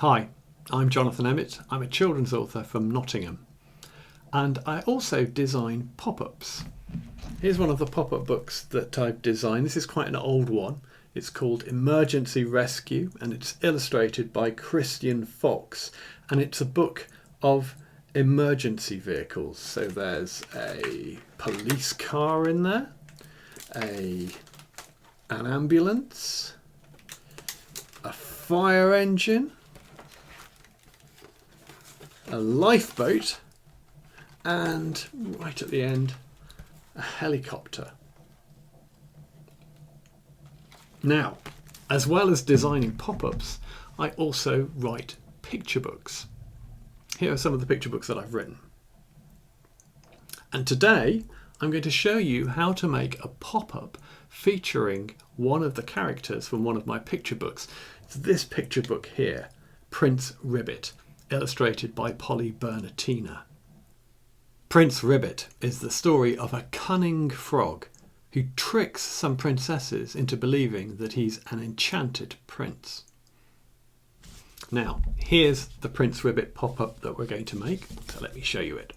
Hi, I'm Jonathan Emmett. I'm a children's author from Nottingham, and I also design pop-ups. Here's one of the pop-up books that I've designed. This is quite an old one. It's called Emergency Rescue and it's illustrated by Christian Fox, and it's a book of emergency vehicles. So there's a police car in there, an ambulance, a fire engine, a lifeboat, and right at the end, a helicopter. Now, as well as designing pop-ups, I also write picture books. Here are some of the picture books that I've written. And today, I'm going to show you how to make a pop-up featuring one of the characters from one of my picture books. It's this picture book here, Prince Ribbitt, illustrated by Polly Bernatina. Prince Ribbitt is the story of a cunning frog who tricks some princesses into believing that he's an enchanted prince. Now, here's the Prince Ribbitt pop-up that we're going to make, so let me show you it.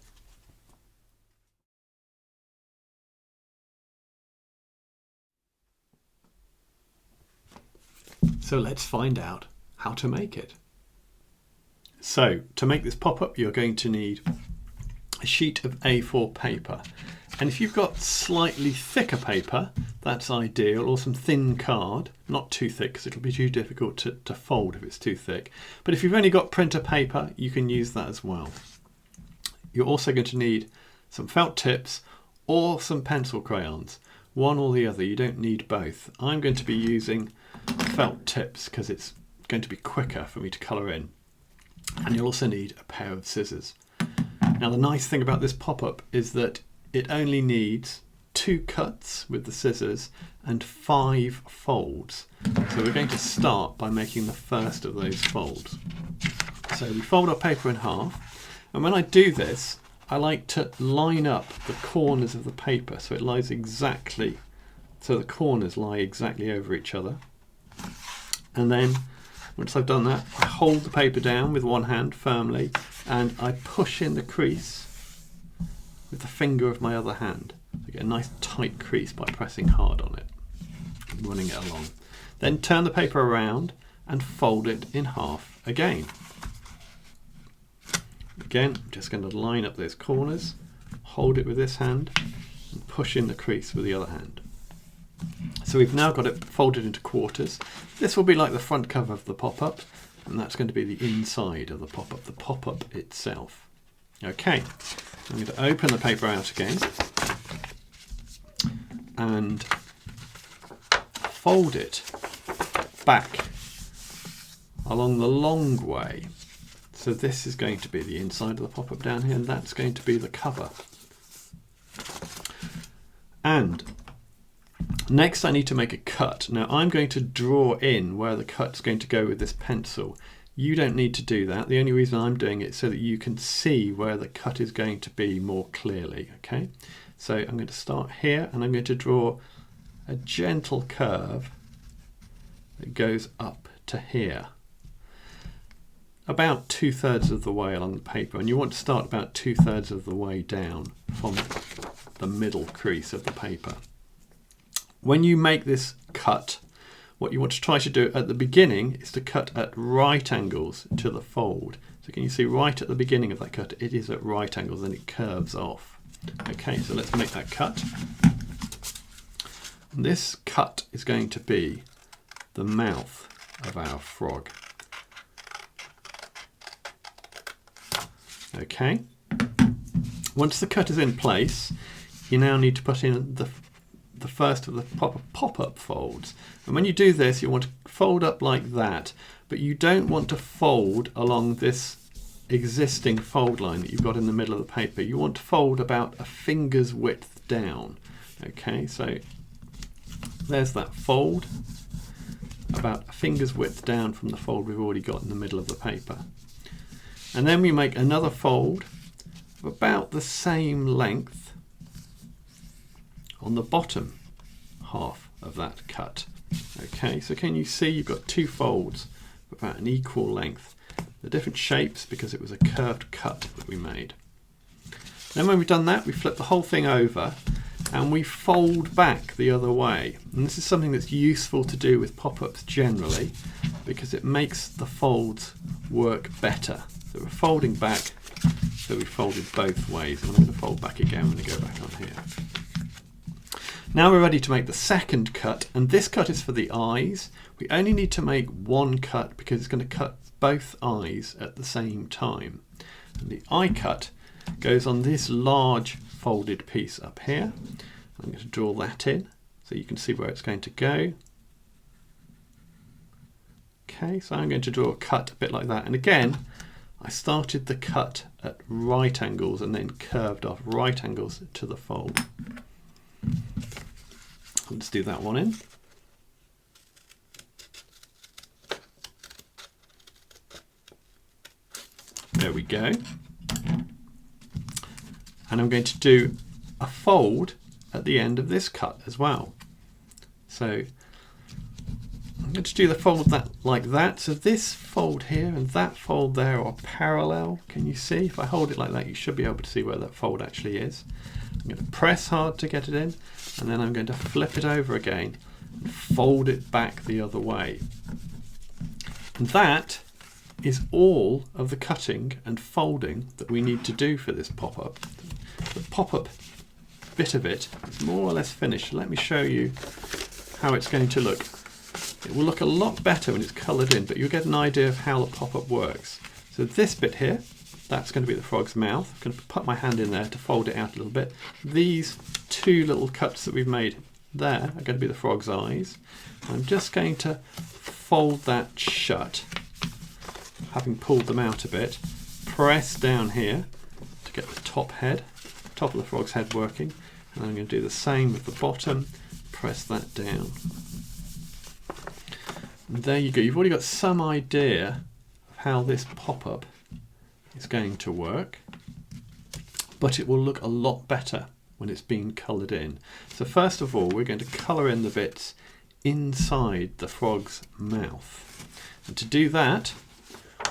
So let's find out how to make it. So, to make this pop-up, you're going to need a sheet of A4 paper. And if you've got slightly thicker paper, that's ideal, or some thin card, not too thick because it'll be too difficult to fold if it's too thick. But if you've only got printer paper, you can use that as well. You're also going to need some felt tips or some pencil crayons. One or the other, you don't need both. I'm going to be using felt tips because it's going to be quicker for me to colour in. And you'll also need a pair of scissors. Now the nice thing about this pop-up is that it only needs 2 cuts with the scissors and 5 folds. So we're going to start by making the first of those folds. So we fold our paper in half, and when I do this, I like to line up the corners of the paper so it lies exactly, so the corners lie exactly over each other. And then once I've done that, I hold the paper down with one hand firmly and I push in the crease with the finger of my other hand. I get a nice tight crease by pressing hard on it and running it along. Then turn the paper around and fold it in half again. Again, I'm just going to line up those corners, hold it with this hand and push in the crease with the other hand. So we've now got it folded into quarters. This will be like the front cover of the pop-up, and that's going to be the inside of the pop-up itself. Okay, I'm going to open the paper out again and fold it back along the long way. So this is going to be the inside of the pop-up down here, and that's going to be the cover. And next I need to make a cut. Now I'm going to draw in where the cut's going to go with this pencil. You don't need to do that. The only reason I'm doing it is so that you can see where the cut is going to be more clearly. Okay, so I'm going to start here and I'm going to draw a gentle curve that goes up to here. About 2/3 of the way along the paper, and you want to start about 2/3 of the way down from the middle crease of the paper. When you make this cut, what you want to try to do at the beginning is to cut at right angles to the fold. So can you see right at the beginning of that cut, it is at right angles and it curves off. Okay, so let's make that cut. And this cut is going to be the mouth of our frog. Okay, once the cut is in place, you now need to put in the first of the pop-up folds. And when you do this, you want to fold up like that, but you don't want to fold along this existing fold line that you've got in the middle of the paper. You want to fold about a finger's width down. Okay, so there's that fold, about a finger's width down from the fold we've already got in the middle of the paper. And then we make another fold of about the same length on the bottom half of that cut. Okay, so can you see you've got 2 folds of about an equal length, the different shapes because it was a curved cut that we made. Then when we've done that, we flip the whole thing over and we fold back the other way. And this is something that's useful to do with pop-ups generally because it makes the folds work better. So we're folding back, so we folded both ways, and I'm going to fold back again when I go back on here. Now we're ready to make the second cut, and this cut is for the eyes. We only need to make one cut because it's going to cut both eyes at the same time. And the eye cut goes on this large folded piece up here. I'm going to draw that in so you can see where it's going to go. Okay, so I'm going to draw a cut a bit like that, and again I started the cut at right angles and then curved off right angles to the fold. Let's do that one in. There we go. And I'm going to do a fold at the end of this cut as well. So I'm going to do the fold like that. So this fold here and that fold there are parallel. Can you see? If I hold it like that, you should be able to see where that fold actually is. I'm going to press hard to get it in, and then I'm going to flip it over again and fold it back the other way. And that is all of the cutting and folding that we need to do for this pop-up. The pop-up bit of it is more or less finished. Let me show you how it's going to look. It will look a lot better when it's coloured in, but you'll get an idea of how the pop-up works. So this bit here, that's going to be the frog's mouth. I'm going to put my hand in there to fold it out a little bit. These two little cuts that we've made there are going to be the frog's eyes. I'm just going to fold that shut, having pulled them out a bit. Press down here to get the top of the frog's head working. And I'm going to do the same with the bottom. Press that down. And there you go. You've already got some idea of how this pop-up is going to work, but it will look a lot better when it's been coloured in. So first of all, we're going to colour in the bits inside the frog's mouth. And to do that,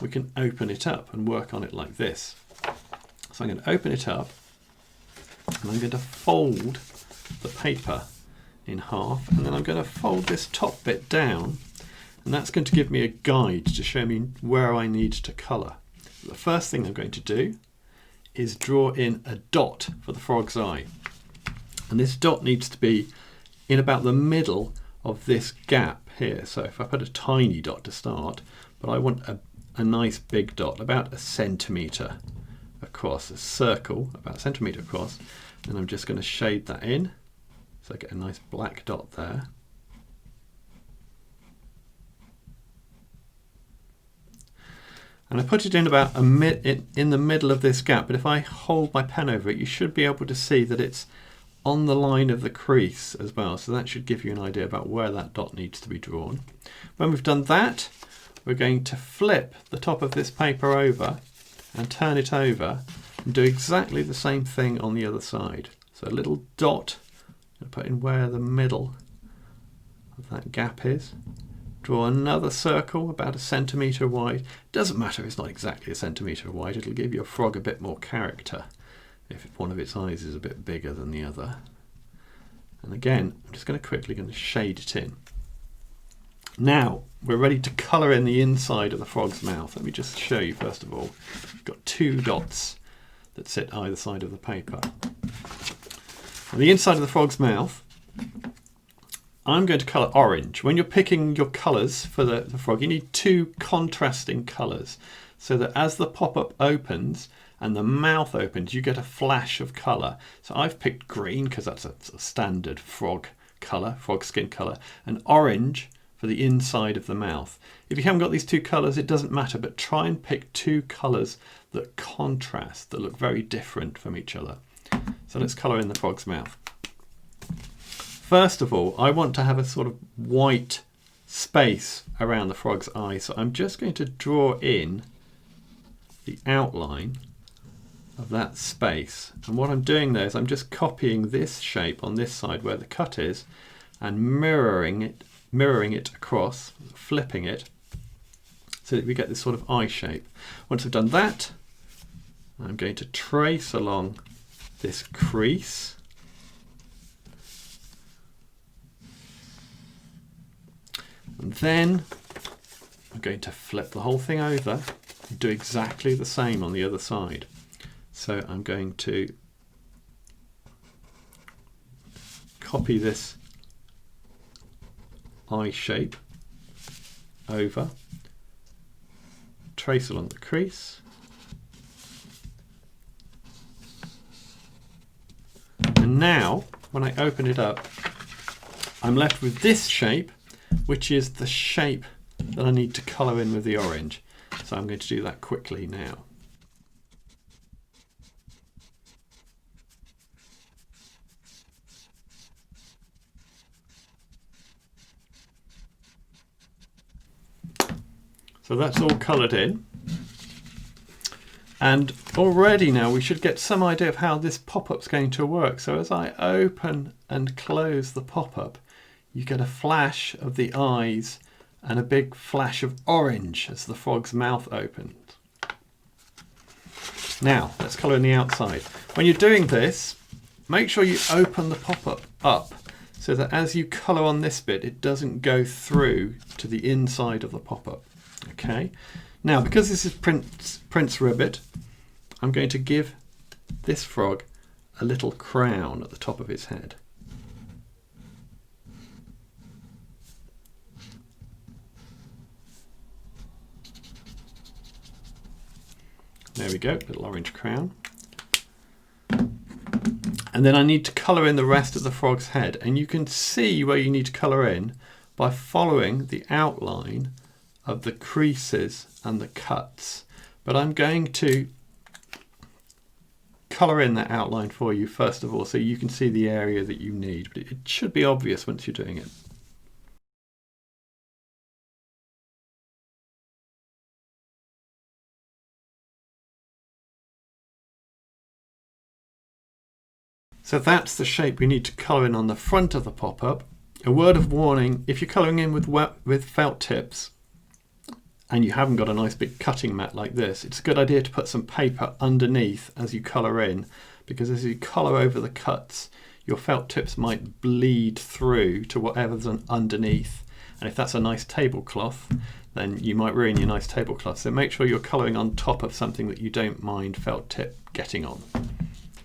we can open it up and work on it like this. So I'm going to open it up and I'm going to fold the paper in half, and then I'm going to fold this top bit down, and that's going to give me a guide to show me where I need to colour. The first thing I'm going to do is draw in a dot for the frog's eye. And this dot needs to be in about the middle of this gap here. So if I put a tiny dot to start, but I want a nice big dot, about 1 centimetre across, a circle about 1 centimetre across, and I'm just going to shade that in. So I get a nice black dot there. And I put it in about in the middle of this gap, but if I hold my pen over it, you should be able to see that it's on the line of the crease as well. So that should give you an idea about where that dot needs to be drawn. When we've done that, we're going to flip the top of this paper over and turn it over and do exactly the same thing on the other side. So a little dot, I'm going to put in where the middle of that gap is. Draw another circle about 1 centimetre wide. Doesn't matter, it's not exactly 1 centimetre wide. It'll give your frog a bit more character if one of its eyes is a bit bigger than the other. And again, I'm just going to shade it in. Now we're ready to colour in the inside of the frog's mouth. Let me just show you first of all. We've got 2 dots that sit either side of the paper. On the inside of the frog's mouth, I'm going to colour orange. When you're picking your colours for the frog, you need 2 contrasting colours so that as the pop-up opens and the mouth opens, you get a flash of colour. So I've picked green because that's a standard frog colour, frog skin colour, and orange for the inside of the mouth. If you haven't got these 2 colours, it doesn't matter, but try and pick 2 colours that contrast, that look very different from each other. So let's colour in the frog's mouth. First of all, I want to have a sort of white space around the frog's eye, so I'm just going to draw in the outline of that space. And what I'm doing there is I'm just copying this shape on this side where the cut is and mirroring it across, flipping it, so that we get this sort of eye shape. Once I've done that, I'm going to trace along this crease. And then I'm going to flip the whole thing over and do exactly the same on the other side. So I'm going to copy this eye shape over, trace along the crease, and now when I open it up, I'm left with this shape, which is the shape that I need to colour in with the orange. So I'm going to do that quickly now. So that's all coloured in. And already now we should get some idea of how this pop-up's going to work. So as I open and close the pop-up, you get a flash of the eyes and a big flash of orange as the frog's mouth opens. Now, let's colour in the outside. When you're doing this, make sure you open the pop-up up so that as you colour on this bit, it doesn't go through to the inside of the pop-up. Okay. Now, because this is Prince Ribbitt, I'm going to give this frog a little crown at the top of his head. There we go, little orange crown. And then I need to colour in the rest of the frog's head. And you can see where you need to colour in by following the outline of the creases and the cuts. But I'm going to colour in that outline for you first of all so you can see the area that you need. But it should be obvious once you're doing it. So that's the shape we need to colour in on the front of the pop-up. A word of warning, if you're colouring in with felt tips and you haven't got a nice big cutting mat like this, it's a good idea to put some paper underneath as you colour in, because as you colour over the cuts, your felt tips might bleed through to whatever's underneath. And if that's a nice tablecloth, then you might ruin your nice tablecloth. So make sure you're colouring on top of something that you don't mind felt tip getting on.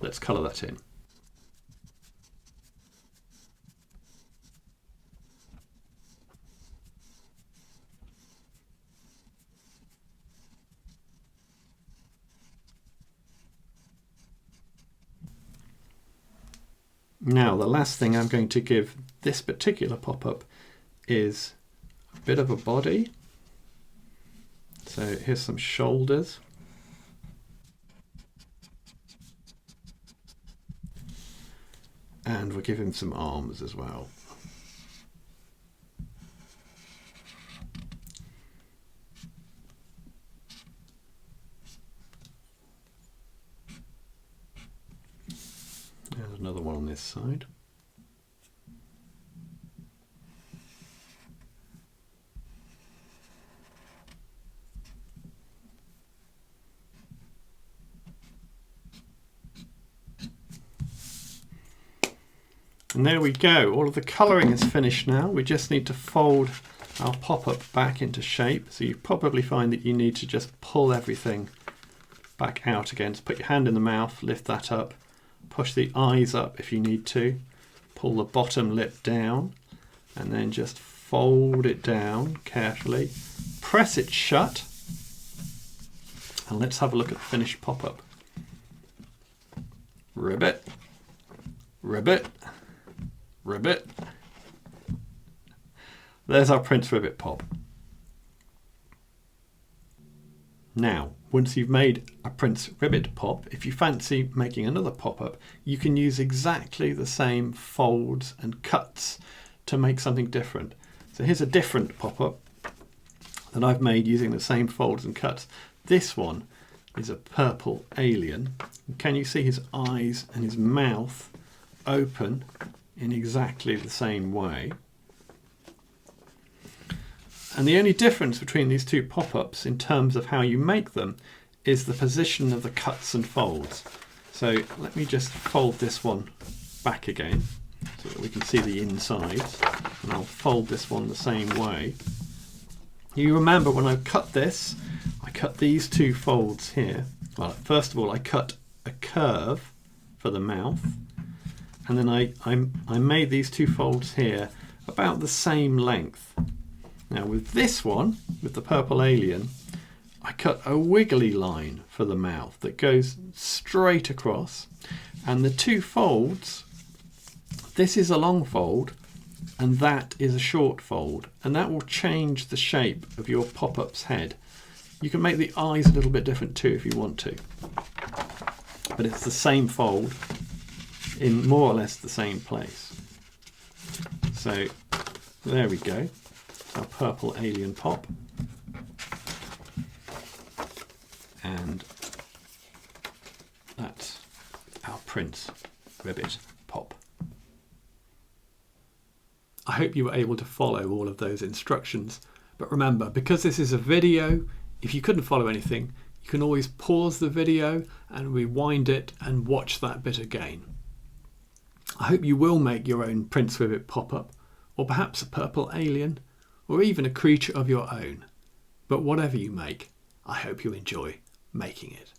Let's colour that in. Now, the last thing I'm going to give this particular pop-up is a bit of a body. So here's some shoulders. And we'll give him some arms as well. There's another one on this side. And there we go, all of the colouring is finished now. We just need to fold our pop-up back into shape. So you probably find that you need to just pull everything back out again. So put your hand in the mouth, lift that up, push the eyes up if you need to, pull the bottom lip down, and then just fold it down carefully, press it shut, and let's have a look at the finished pop-up. Ribbit, ribbit, ribbit. There's our Prince Ribbitt pop. Now, once you've made a Prince Ribbitt pop, if you fancy making another pop-up, you can use exactly the same folds and cuts to make something different. So here's a different pop-up that I've made using the same folds and cuts. This one is a purple alien. Can you see his eyes and his mouth open in exactly the same way? And the only difference between these two pop-ups in terms of how you make them is the position of the cuts and folds. So let me just fold this one back again so that we can see the insides, and I'll fold this one the same way. You remember when I cut this, I cut these two folds here. Well, first of all I cut a curve for the mouth, and then I made these two folds here about the same length. Now with this one, with the purple alien, I cut a wiggly line for the mouth that goes straight across, and the two folds, this is a long fold and that is a short fold, and that will change the shape of your pop-up's head. You can make the eyes a little bit different too if you want to, but it's the same fold in more or less the same place. So there we go, our purple alien pop. And that's our Prince Ribbitt pop. I hope you were able to follow all of those instructions, but remember, because this is a video, if you couldn't follow anything, you can always pause the video and rewind it and watch that bit again. I hope you will make your own Prince Ribbitt pop-up, or perhaps a purple alien, or even a creature of your own. But whatever you make, I hope you enjoy making it.